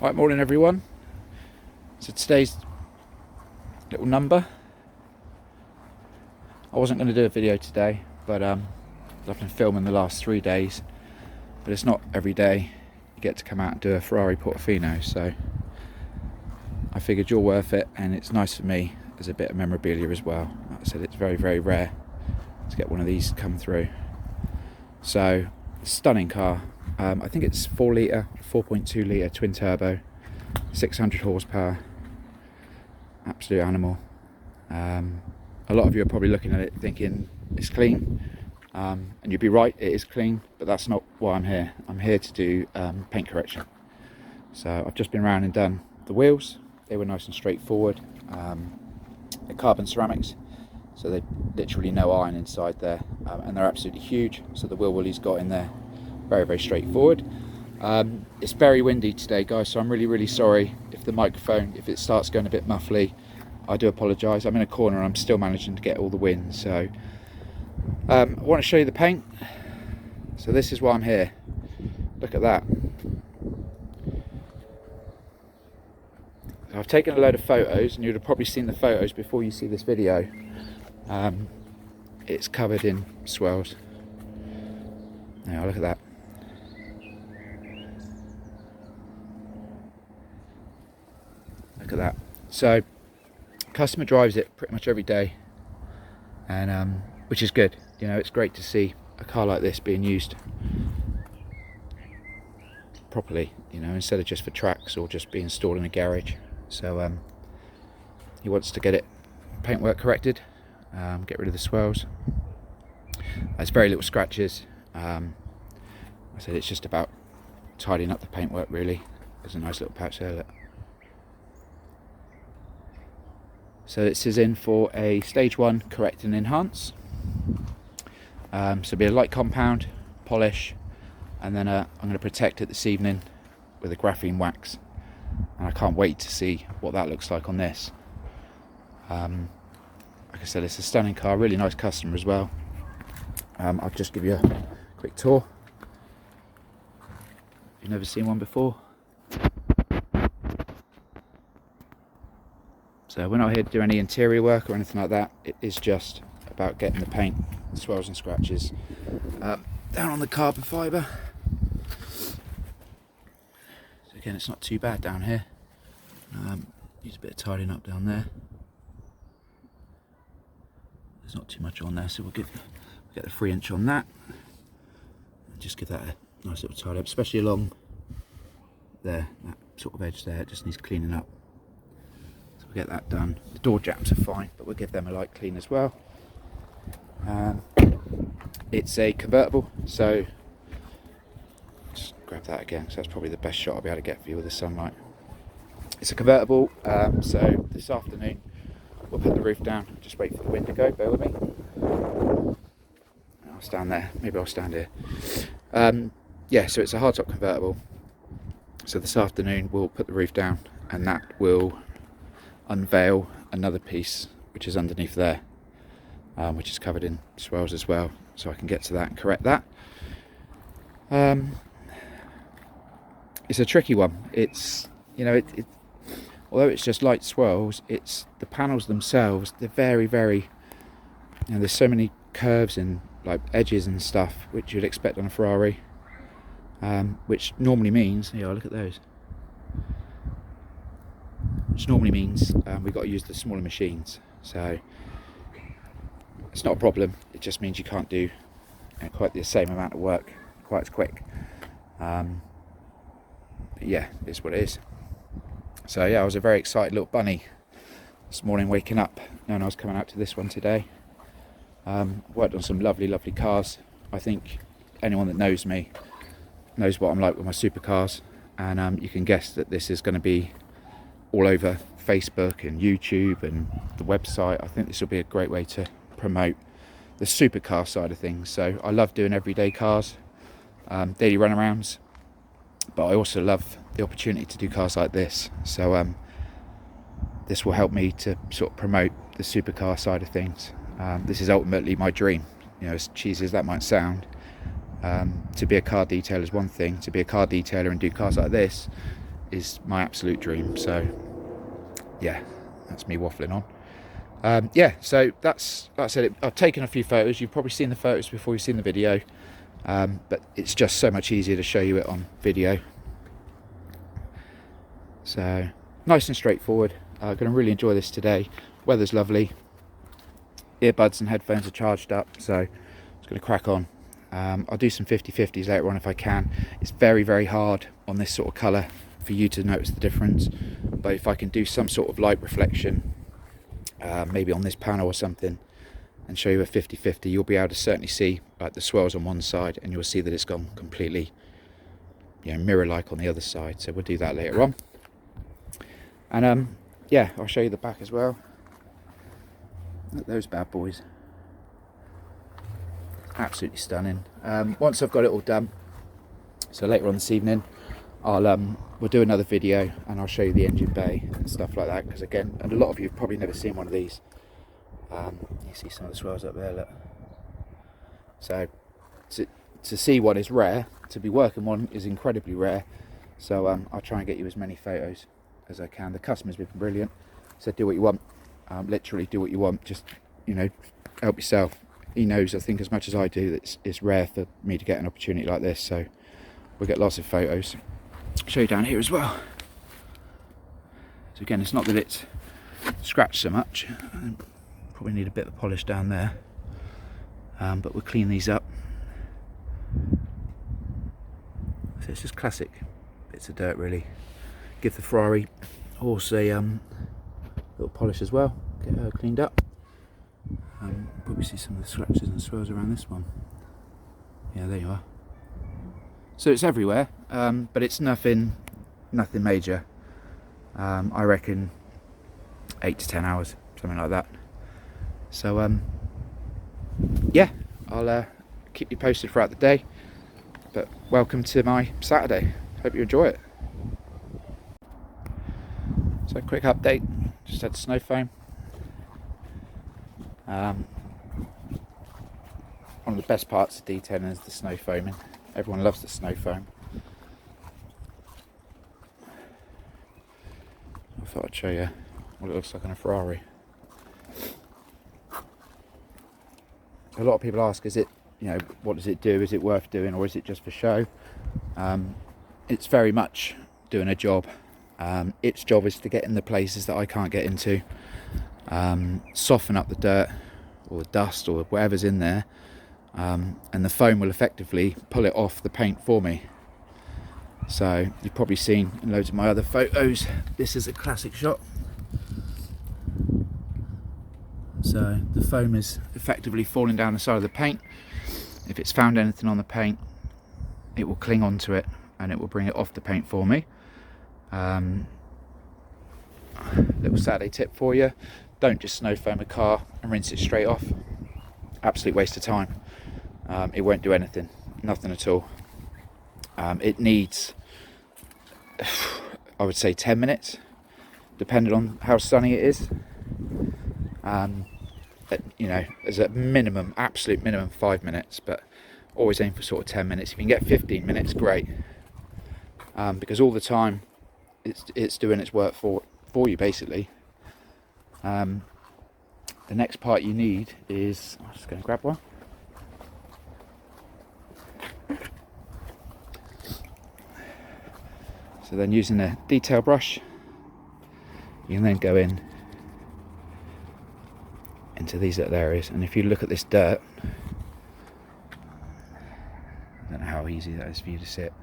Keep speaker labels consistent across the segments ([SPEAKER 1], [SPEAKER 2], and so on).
[SPEAKER 1] Right, morning everyone. So today's little number. I wasn't going to do a video today, but I've been filming the last 3 days. But it's not every day you get to come out and do a Ferrari Portofino, so I figured you're worth it, and it's nice for me as a bit of memorabilia as well. Like I said, it's very, very rare to get one of these come through. So, stunning car. I think it's 4 litre, 4.2 litre twin turbo, 600 horsepower, absolute animal. A lot of you are probably looking at it thinking it's clean, and you'd be right, it is clean, but that's not why I'm here. I'm here to do paint correction. So I've just been around and done the wheels. They were nice and straightforward. They're carbon ceramics, so they literally no iron inside there, and they're absolutely huge, so the wheel wellies got in there. Very, very straightforward. It's very windy today, guys, so I'm really sorry if the microphone, if it starts going a bit muffly. I do apologise. I'm in a corner and I'm still managing to get all the wind. So I want to show you the paint. So this is why I'm here. Look at that. I've taken a load of photos, and you'd have probably seen the photos before you see this video. It's covered in swirls. Now look at that. Look at that. So customer drives it pretty much every day, and which is good. You know, it's great to see a car like this being used properly, you know, instead of just for tracks or just being stored in a garage. So he wants to get it paintwork corrected, get rid of the swirls. There's very little scratches. I said it's just about tidying up the paintwork, really. There's a nice little patch there. Look. So this is in for a stage 1 correct and enhance. So it'll be a light compound, polish, and then I'm going to protect it this evening with a graphene wax. And I can't wait to see what that looks like on this. Like I said, it's a stunning car, really nice customer as well. I'll just give you a quick tour. You've never seen one before. So we're not here to do any interior work or anything like that. It is just about getting the paint, swirls and scratches down on the carbon fibre. So again, it's not too bad down here. Needs a bit of tidying up down there. There's not too much on there, so we'll get the 3" on that. Just give that a nice little tidy up, especially along there, that sort of edge there. It just needs cleaning up. So we'll get that done. The door jambs are fine, but we'll give them a light clean as well. It's a convertible, so just grab that again, so that's probably the best shot I'll be able to get for you with the sunlight. It's a convertible, so this afternoon we'll put the roof down. Just wait for the wind to go, bear with me. I'll stand there, maybe I'll stand here. Yeah, so it's a hardtop convertible. So this afternoon we'll put the roof down, and that will unveil another piece which is underneath there, which is covered in swirls as well. So I can get to that and correct that. It's a tricky one. It's, you know, although it's just light swirls, it's the panels themselves. They're very, very, you know, there's so many curves and like edges and stuff which you'd expect on a Ferrari, which normally means, yeah, look at those. Which normally means we've got to use the smaller machines. So it's not a problem. It just means you can't do quite the same amount of work quite as quick. But yeah, it's what it is. So yeah, I was a very excited little bunny this morning waking up, knowing I was coming out to this one today. Worked on some lovely cars. I think anyone that knows me knows what I'm like with my supercars, and you can guess that this is going to be all over Facebook and YouTube and the website. I think this will be a great way to promote the supercar side of things. So I love doing everyday cars, daily runarounds, but I also love the opportunity to do cars like this. So this will help me to sort of promote the supercar side of things. This is ultimately my dream, you know, as cheesy as that might sound. To be a car detailer is one thing. To be a car detailer and do cars like this is my absolute dream. So yeah, that's me waffling on. Yeah, so that's it. I've taken a few photos. You've probably seen the photos before you've seen the video, but it's just so much easier to show you it on video. So nice and straightforward. Going to really enjoy this today. Weather's lovely. Earbuds and headphones are charged up, so it's going to crack on. I'll do some 50/50s later on if I can. It's very, very hard on this sort of colour for you to notice the difference, but if I can do some sort of light reflection, maybe on this panel or something, and show you a 50/50, you'll be able to certainly see like the swirls on one side, and you'll see that it's gone completely, mirror-like on the other side. So we'll do that later on. And yeah, I'll show you the back as well. Look at those bad boys. Absolutely stunning. Once I've got it all done, so later on this evening, we'll do another video and I'll show you the engine bay and stuff like that, because again, and a lot of you have probably never seen one of these. You see some of the swirls up there, look. So to see one is rare, to be working one is incredibly rare. So I'll try and get you as many photos as I can. The customer's been brilliant, said do what you want, literally do what you want, just help yourself. He knows, I think, as much as I do, that it's rare for me to get an opportunity like this, so we'll get lots of photos. I'll show you down here as well. So again, it's not that it's scratched so much, probably need a bit of polish down there, but we'll clean these up. So it's just classic bits of dirt, really. Give the Ferrari horse a little polish as well, get her cleaned up. Probably see some of the scratches and swirls around this one. Yeah, there you are. So it's everywhere, but it's nothing major. I reckon 8 to 10 hours, something like that. So yeah, I'll keep you posted throughout the day, but welcome to my Saturday. Hope you enjoy it. So quick update, just had snow foam. One of the best parts of detailing is the snow foaming. Everyone loves the snow foam. I thought I'd show you what it looks like on a Ferrari. A lot of people ask, is it, what does it do? Is it worth doing, or is it just for show? It's very much doing a job. Its job is to get in the places that I can't get into, soften up the dirt or the dust or whatever's in there, and the foam will effectively pull it off the paint for me. So you've probably seen in loads of my other photos, this is a classic shot. So the foam is effectively falling down the side of the paint. If it's found anything on the paint, it will cling onto it and it will bring it off the paint for me. Little Saturday tip for you: don't just snow foam a car and rinse it straight off. Absolute waste of time. It won't do anything, nothing at all. It needs, I would say, 10 minutes, depending on how sunny it is. As a minimum, absolute minimum, 5 minutes, but always aim for sort of 10 minutes. If you can get 15 minutes, great, because all the time it's doing its work for you, basically. The next part you need is, I'm just going to grab one. So then, using a detail brush, you can then go into these little areas, and if you look at this dirt, I don't know how easy that is for you to see it.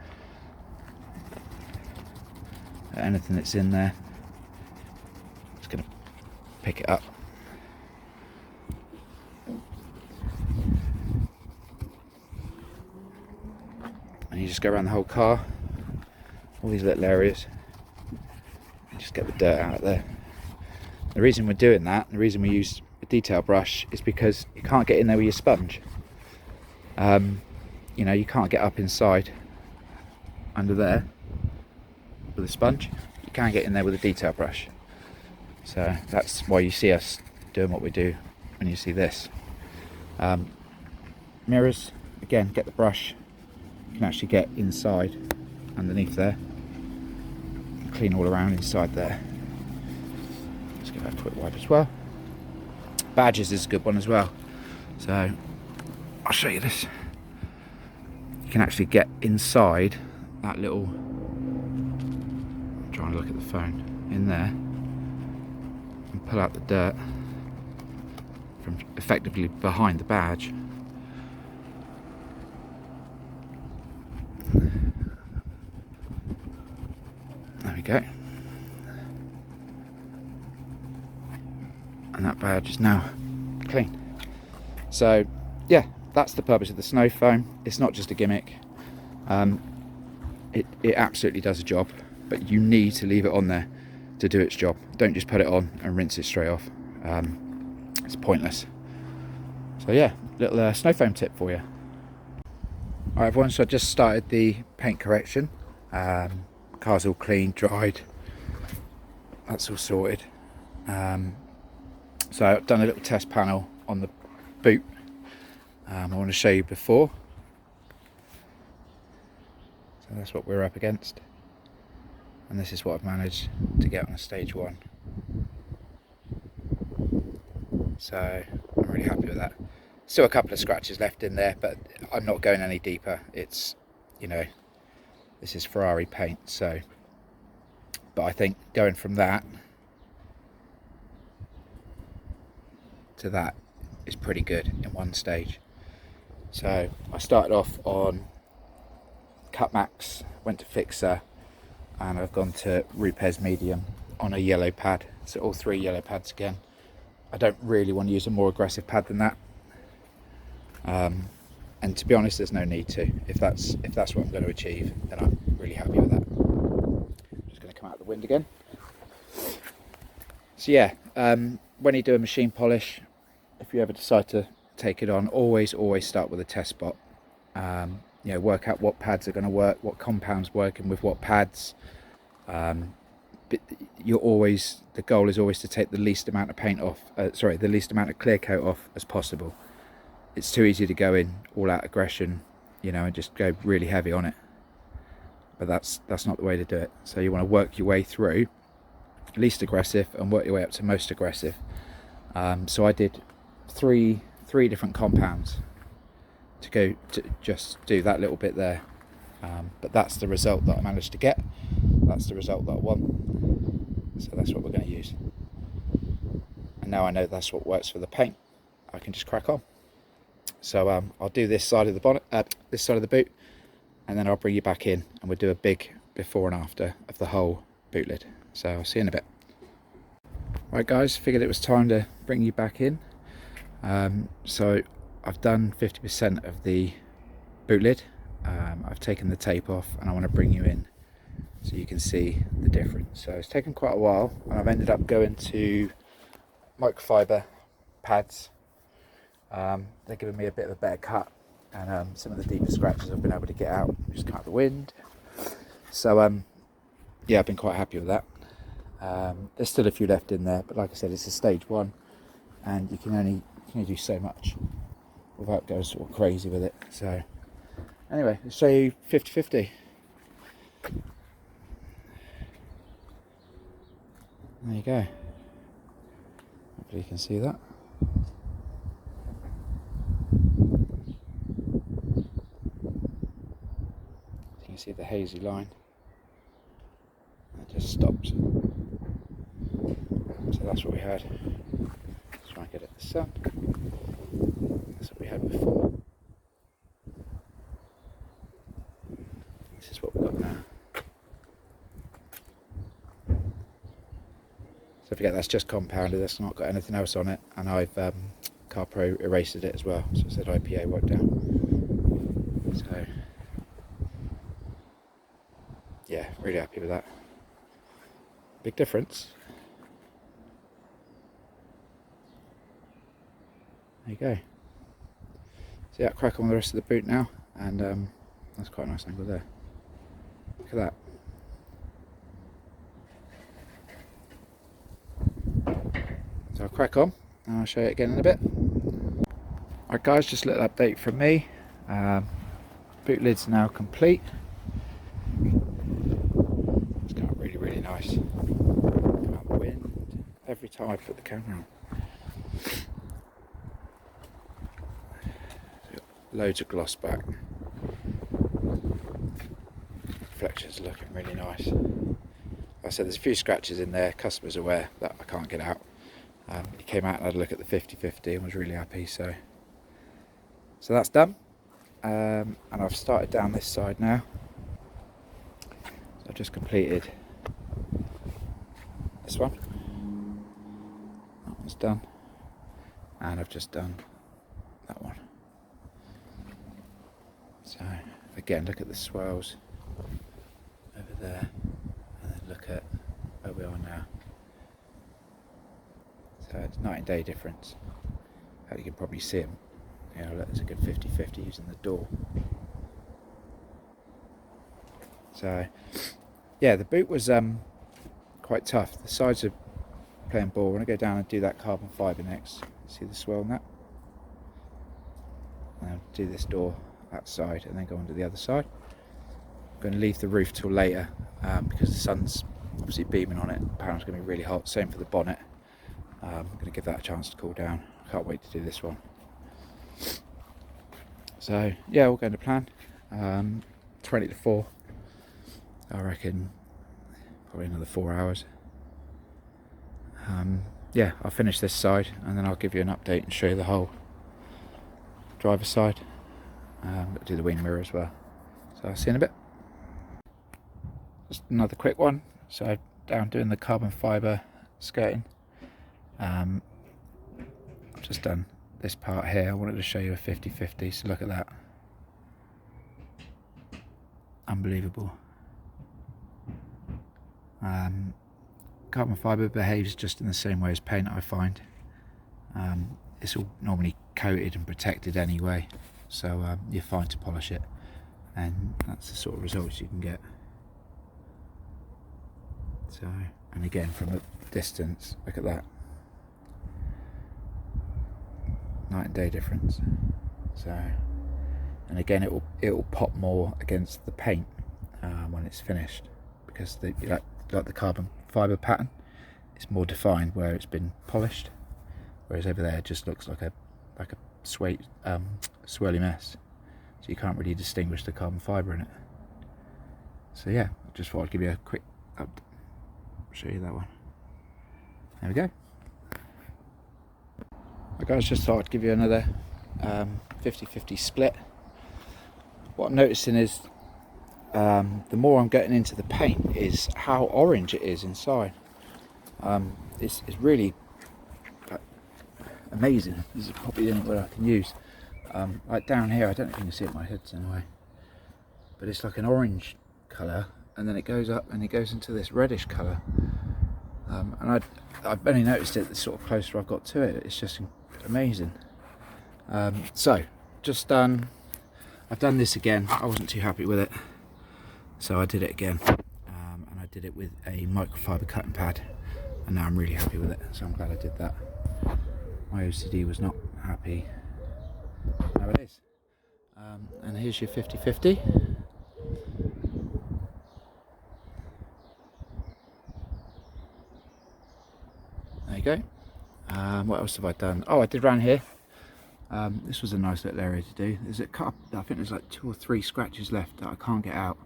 [SPEAKER 1] Anything that's in there, just going to pick it up. And you just go around the whole car, all these little areas, and just get the dirt out of there. The reason we're doing that, the reason we use a detail brush, is because you can't get in there with your sponge. You can't get up inside under there with a sponge. You can get in there with a detail brush. So that's why you see us doing what we do when you see this. Mirrors, again, get the brush. You can actually get inside underneath there. clean all around inside there. Let's give that a quick wipe as well. Badges is a good one as well. So I'll show you this. You can actually get inside that little, I'm trying to look at the phone, in there, and pull out the dirt from effectively behind the badge. There we go. And that badge is now clean. So yeah, that's the purpose of the snow foam. It's not just a gimmick. It absolutely does a job, but you need to leave it on there to do its job. Don't just put it on and rinse it straight off. It's pointless. So yeah, little snow foam tip for you. Alright everyone, so I just started the paint correction. Car's all clean, dried. That's all sorted. So I've done a little test panel on the boot. I want to show you before. So that's what we're up against. And this is what I've managed to get on a stage 1. So I'm really happy with that. Still a couple of scratches left in there, but I'm not going any deeper. It's, you know, this is Ferrari paint, so, but I think going from that to that is pretty good in one stage. So I started off on Cut Max, went to Fixer, and I've gone to Rupes Medium on a yellow pad. So all 3 yellow pads again. I don't really want to use a more aggressive pad than that. And to be honest, there's no need to. If that's what I'm going to achieve, then I'm really happy with that. I'm just going to come out of the wind again. So yeah, when you do a machine polish, if you ever decide to take it on, always start with a test spot. You know, work out what pads are going to work, what compounds working with what pads. But the goal is always to take the least amount of paint off. The least amount of clear coat off as possible. It's too easy to go in all out aggression, you know, and just go really heavy on it. But that's not the way to do it. So you want to work your way through least aggressive and work your way up to most aggressive. So I did three different compounds to go to just do that little bit there. But that's the result that I managed to get. That's the result that I want. So that's what we're going to use. And now I know that's what works for the paint. I can just crack on. So I'll do this side of the bonnet, this side of the boot, and then I'll bring you back in and we'll do a big before and after of the whole boot lid. So I'll see you in a bit. Right guys, figured it was time to bring you back in. So I've done 50% of the boot lid. I've taken the tape off and I want to bring you in so you can see the difference. So it's taken quite a while and I've ended up going to microfiber pads. They're giving me a bit of a better cut, and some of the deeper scratches I've been able to get out, just come out the wind. So yeah, I've been quite happy with that. There's still a few left in there, but like I said, it's a stage 1 and you can only do so much without going sort of crazy with it. So anyway, let's show you 50-50. There you go. Hopefully you can see that. You can see the hazy line. It just stops. So that's what we had. Let's try and get it the sun. That's what we had before. This is what we've got now. So forget that's just compounded, that's not got anything else on it, and I've CarPro erased it as well, so it said IPA wiped down. So yeah, really happy with that. Big difference. There you go. So yeah, crack on with the rest of the boot now, and that's quite a nice angle there. Look at that. So I'll crack on and I'll show you again in a bit. Alright guys, just a little update from me. Boot lid's now complete. It's got really nice. Come out the wind every time I put the camera on. Loads of gloss back. Reflections looking really nice. Like I said, there's a few scratches in there. Customer's aware that I can't get out. He came out and had a look at the 50/50 and was really happy. So that's done. And I've started down this side now. So I've just completed this one. That one's done. And I've just done that one. So again, look at the swirls over there, and then look at where we are now. So it's 90-day difference. You can probably see them. You know, there's a good 50/50 using the door. So yeah, the boot was quite tough. The sides are playing ball. When I go down and do that carbon fibre next, see the swirl on that? And I'll do this door that side and then go on to the other side. I'm going to leave the roof till later because the sun's obviously beaming on it. Apparently it's going to be really hot. Same for the bonnet. I'm going to give that a chance to cool down. I can't wait to do this one. So yeah, all going to plan. 20 to 4. I reckon probably another 4 hours. Yeah, I'll finish this side and then I'll give you an update and show you the whole driver's side. Do the wing mirror as well. So I'll see you in a bit. Just another quick one. So down doing the carbon fibre skirting. I've just done this part here. I wanted to show you a 50/50, so look at that. Unbelievable. Carbon fibre behaves just in the same way as paint, I find. It's all normally coated and protected anyway, so you're fine to polish it, and that's the sort of results you can get. So, and again from a distance, look at that. Night and day difference. So, and again it will pop more against the paint when it's finished, because like the carbon fibre pattern, it's more defined where it's been polished, whereas over there it just looks like a swirly mess, so you can't really distinguish the carbon fibre in it. So yeah, I just thought I'd give you a quick show you that one. There we go. I guys, just thought I'd give you another 50/50 split. What I'm noticing is the more I'm getting into the paint is how orange it is inside. It's really amazing. This is probably the only word I can use. Like down here, I don't know if you can see it, my head's in the way, but it's like an orange colour, and then it goes up and it goes into this reddish colour. And I've only noticed it the sort of closer I've got to it. It's just amazing. So just done. I've done this again. I wasn't too happy with it, so I did it again, and I did it with a microfiber cutting pad, and now I'm really happy with it. So I'm glad I did that. My OCD was not happy. Now it is. And here's your 50/50. There you go. What else have I done? Oh, I did round here. This was a nice little area to do. There's a couple, I think there's like 2 or 3 scratches left that I can't get out.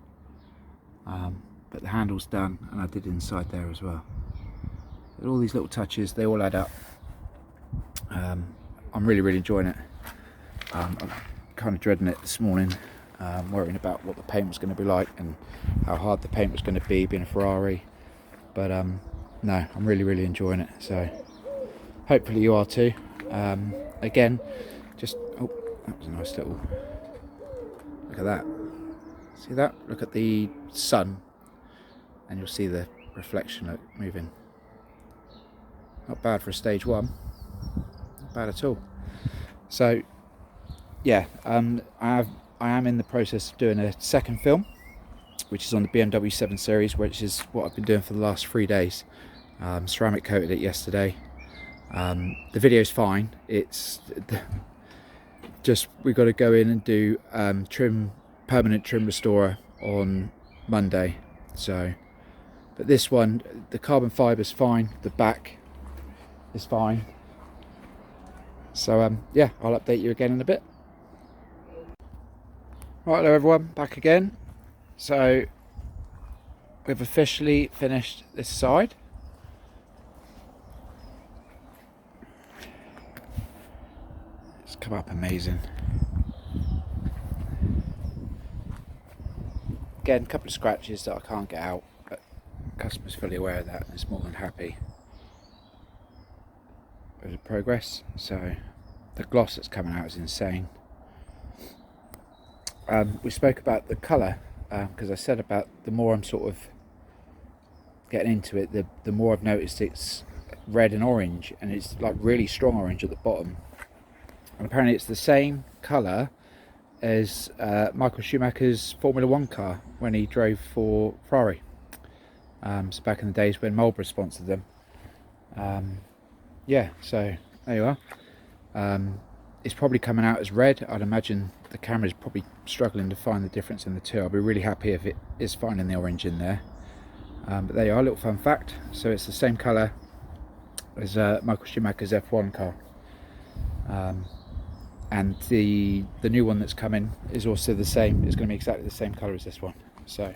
[SPEAKER 1] But the handle's done, and I did inside there as well. But all these little touches, they all add up. I'm really enjoying it. I'm kind of dreading it this morning, worrying about what the paint was going to be like and how hard the paint was going to be, being a Ferrari. But no, I'm really enjoying it. So hopefully you are too. Again, just that was a nice little look at that. See that? Look at the sun, and you'll see the reflection moving. Not bad for a stage 1. Not bad at all. So yeah, I am in the process of doing a second film, which is on the BMW 7 Series, which is what I've been doing for the last 3 days. Ceramic coated it yesterday. The video's fine. It's just we've got to go in and do permanent trim restorer on Monday. So But this one, the carbon fibre is fine, the back is fine. So yeah, I'll update you again in a bit. Right, hello everyone, back again. So we've officially finished this side. It's come up amazing. Again, a couple of scratches that I can't get out, but the customer's fully aware of that and is more than happy with the progress. So the gloss that's coming out is insane. We spoke about the colour, because I said about the more I'm sort of getting into it, the more I've noticed it's red and orange, and it's like really strong orange at the bottom. And apparently it's the same colour as Michael Schumacher's Formula 1 car when he drove for Ferrari. So back in the days when Marlboro sponsored them. Yeah, so there you are. It's probably coming out as red. I'd imagine the camera's probably struggling to find the difference in the two. I'll be really happy if it is finding the orange in there. But there you are, a little fun fact. So it's the same colour as Michael Schumacher's F1 car. And the new one that's coming is also the same. It's going to be exactly the same colour as this one. So,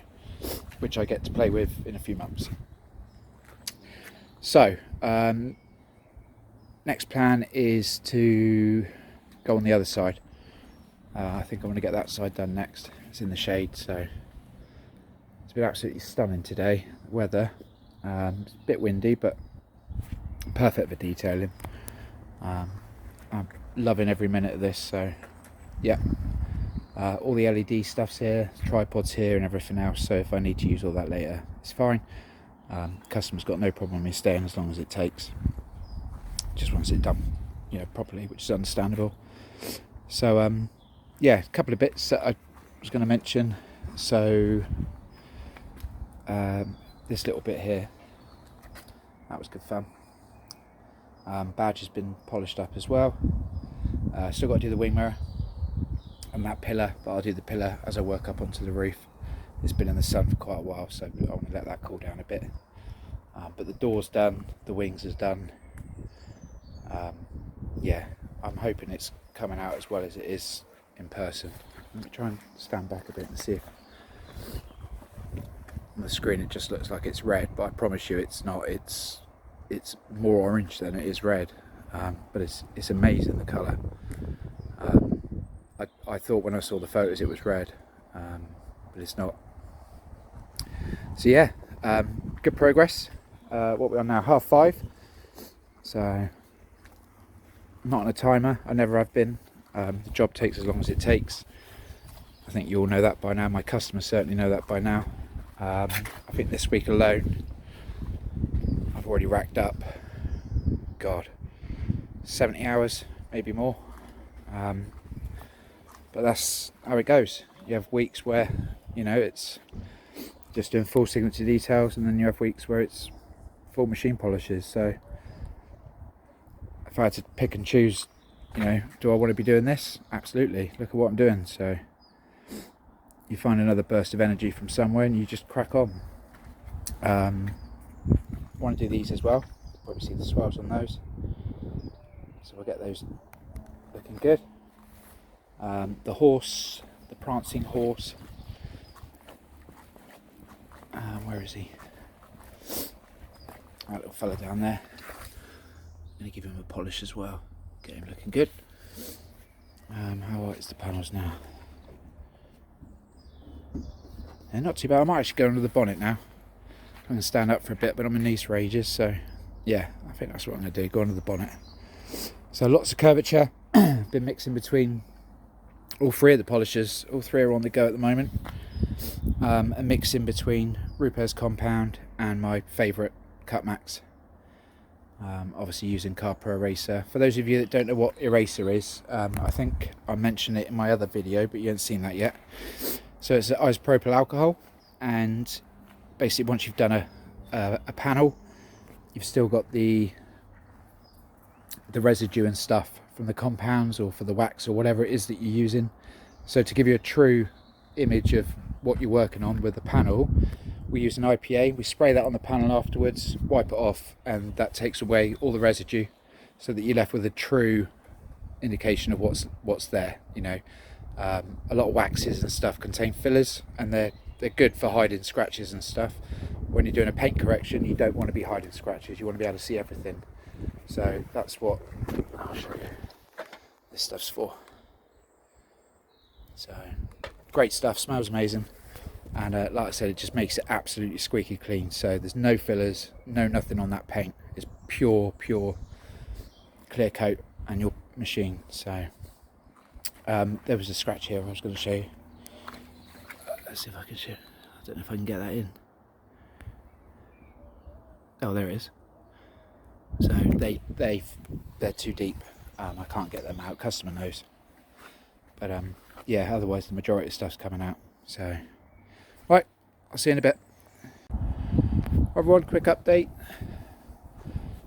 [SPEAKER 1] which I get to play with in a few months. So, next plan is to go on the other side. I think I want to get that side done next. It's in the shade, so it's been absolutely stunning today. The weather, it's a bit windy, but perfect for detailing. I'm loving every minute of this. So yeah, all the LED stuff's here, tripods here, and everything else. So if I need to use all that later, it's fine. Customer's got no problem with me staying as long as it takes. Just wants it done, properly, which is understandable. So yeah, a couple of bits that I was going to mention. So this little bit here, that was good fun. Badge has been polished up as well. Still got to do the wing mirror and that pillar, but I'll do the pillar as I work up onto the roof. It's been in the sun for quite a while, so I want to let that cool down a bit. But the door's done, the wings is done. Yeah, I'm hoping it's coming out as well as it is in person. Let me try and stand back a bit and see if on the screen it just looks like it's red, but I promise you it's not. It's more orange than it is red, but it's amazing, the colour. I thought when I saw the photos it was red, but it's not. So yeah, good progress. What we're on now, 5:30. So I'm not on a timer. I never have been. The job takes as long as it takes. I think you all know that by now. My customers certainly know that by now. I think this week alone I've already racked up, God, 70 hours, maybe more. But that's how it goes. You have weeks where, it's just doing full signature details, and then you have weeks where it's full machine polishes. So if I had to pick and choose, do I want to be doing this? Absolutely. Look at what I'm doing. So you find another burst of energy from somewhere and you just crack on. Want to do these as well. Probably see the swells on those. So we'll get those looking good. The horse, the prancing horse. Where is he? That little fella down there. I'm going to give him a polish as well. Get him looking good. How white is the panels now? They're not too bad. I might actually go under the bonnet now. I'm going to stand up for a bit, but I'm in these rages, so yeah, I think that's what I'm going to do. Go under the bonnet. So lots of curvature. Been mixing between all three of the polishers. All three are on the go at the moment. A mix in between Rupert's Compound and my favourite Cutmax. Obviously using Carper Eraser. For those of you that don't know what eraser is, I think I mentioned it in my other video, but you haven't seen that yet. So it's isopropyl alcohol, and basically once you've done a panel, you've still got the residue and stuff from the compounds or for the wax or whatever it is that you're using. So to give you a true image of what you're working on with the panel, we use an IPA. We spray that on the panel afterwards, wipe it off, and that takes away all the residue, so that you're left with a true indication of what's there. You know, a lot of waxes and stuff contain fillers, and they're good for hiding scratches and stuff. When you're doing a paint correction, you don't want to be hiding scratches. You want to be able to see everything. So that's what I'll show you this stuff's for. So great stuff, smells amazing, and like I said, it just makes it absolutely squeaky clean. So there's no fillers, nothing on that paint. It's pure clear coat on your machine. So there was a scratch here I was going to show you. Let's see if I can show. I don't know if I can get that in. Oh, there it is. So they're too deep. I can't get them out. Customer knows. But yeah, otherwise the majority of stuff's coming out. So right, I'll see you in a bit. Everyone, quick update.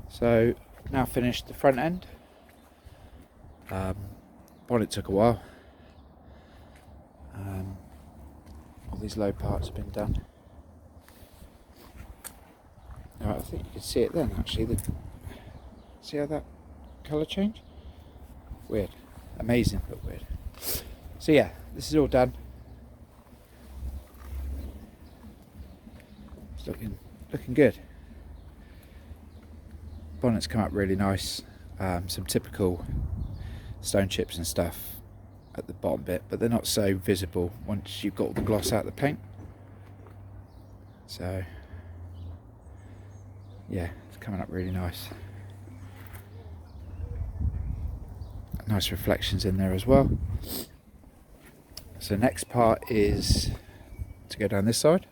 [SPEAKER 1] So now finished the front end. Bonnet took a while. All these low parts have been done. Right, I think you can see it then actually. See how that colour changed? Weird. Amazing but weird. So yeah, this is all done. It's looking good. Bonnet's come up really nice. Some typical stone chips and stuff at the bottom bit, but they're not so visible once you've got all the gloss out of the paint. So yeah, it's coming up really nice. Nice reflections in there as well. So next part is to go down this side.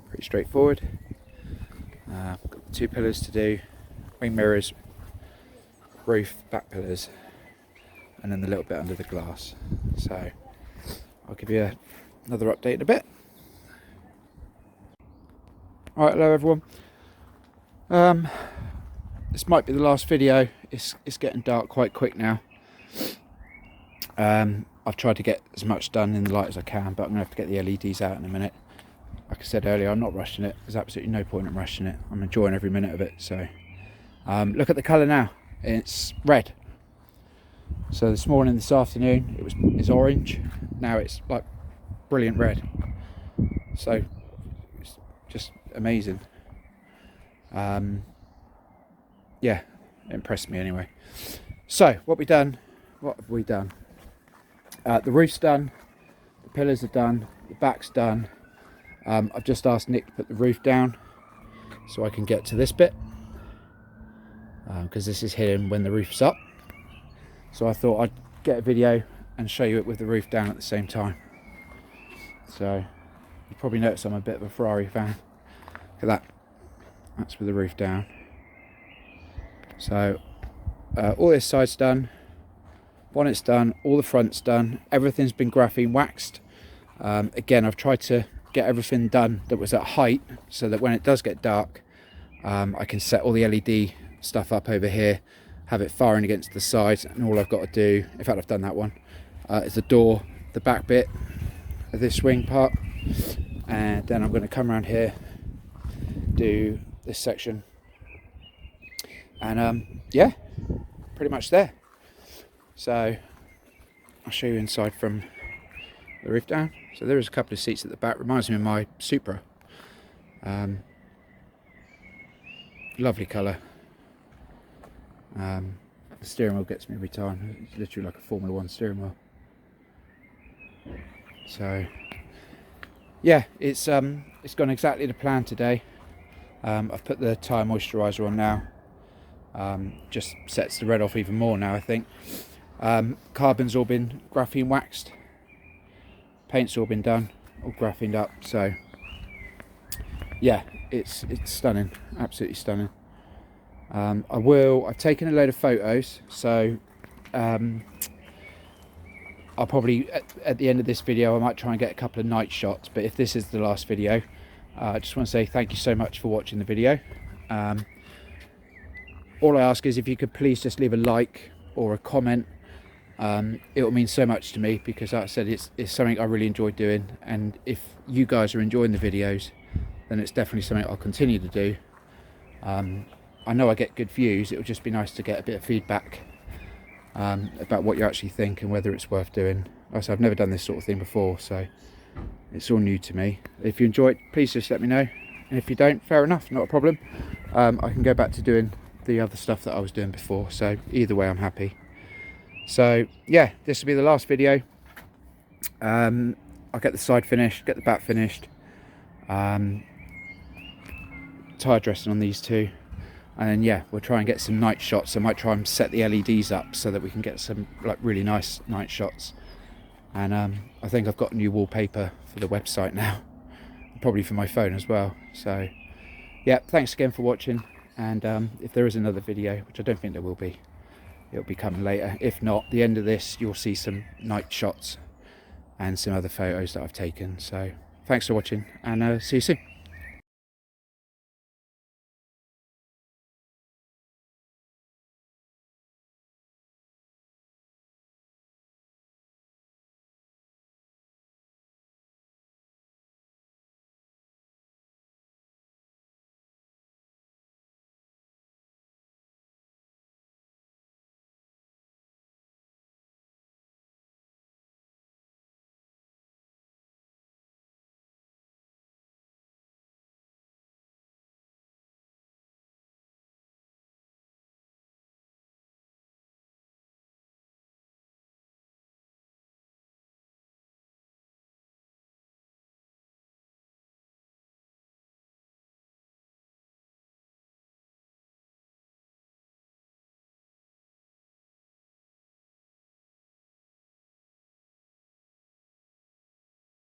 [SPEAKER 1] Pretty straightforward. Got the 2 pillars to do, wing mirrors, roof, back pillars, and then the little bit under the glass. So I'll give you another update in a bit. Alright, hello everyone. This might be the last video. It's getting dark quite quick now. I've tried to get as much done in the light as I can, but I'm going to have to get the LEDs out in a minute. Like I said earlier, I'm not rushing it. There's absolutely no point in rushing it. I'm enjoying every minute of it. So look at the colour now. It's red. So this morning, this afternoon, it's orange. Now it's like brilliant red. So it's just amazing. Yeah, it impressed me anyway. So what have we done? The roof's done, the pillars are done, the back's done. I've just asked Nick to put the roof down so I can get to this bit, because this is hidden when the roof's up. So I thought I'd get a video and show you it with the roof down at the same time. So you probably notice I'm a bit of a Ferrari fan. Look at that. That's with the roof down. So all this side's done, bonnet's done, all the front's done, everything's been graphene waxed. Again, I've tried to get everything done that was at height, so that when it does get dark, I can set all the LED stuff up over here, have it firing against the sides, and all I've got to do, in fact I've done that one, is the door, the back bit of this swing part, and then I'm going to come around here, do this section, and yeah, pretty much there. So I'll show you inside from the roof down. So there is a couple of seats at the back. Reminds me of my Supra. Lovely colour. The steering wheel gets me every time. It's literally like a Formula 1 steering wheel. So yeah, it's gone exactly to plan today. I've put the tyre moisturiser on now. Just sets the red off even more now, I think. Carbon's all been graphene waxed. Paint's all been done, all graphened up. So yeah, it's stunning, absolutely stunning. I've taken a load of photos, so I'll probably at the end of this video I might try and get a couple of night shots, but if this is the last video, I just want to say thank you so much for watching the video. All I ask is if you could please just leave a like or a comment, it will mean so much to me, because like I said, it's something I really enjoy doing, and if you guys are enjoying the videos, then it's definitely something I'll continue to do. I know I get good views. It would just be nice to get a bit of feedback about what you actually think and whether it's worth doing. Like I said, I've never done this sort of thing before, so it's all new to me. If you enjoy it, please just let me know, and if you don't, fair enough, not a problem. I can go back to doing the other stuff that I was doing before, so either way I'm happy. So yeah, this will be the last video. I'll get the side finished, get the back finished, tyre dressing on these two, and then yeah, we'll try and get some night shots. I might try and set the LEDs up so that we can get some like really nice night shots. And I think I've got new wallpaper for the website now, probably for my phone as well. So yeah, thanks again for watching, and if there is another video, which I don't think there will be, it'll be coming later. If not, the end of this you'll see some night shots and some other photos that I've taken. So thanks for watching, and see you soon.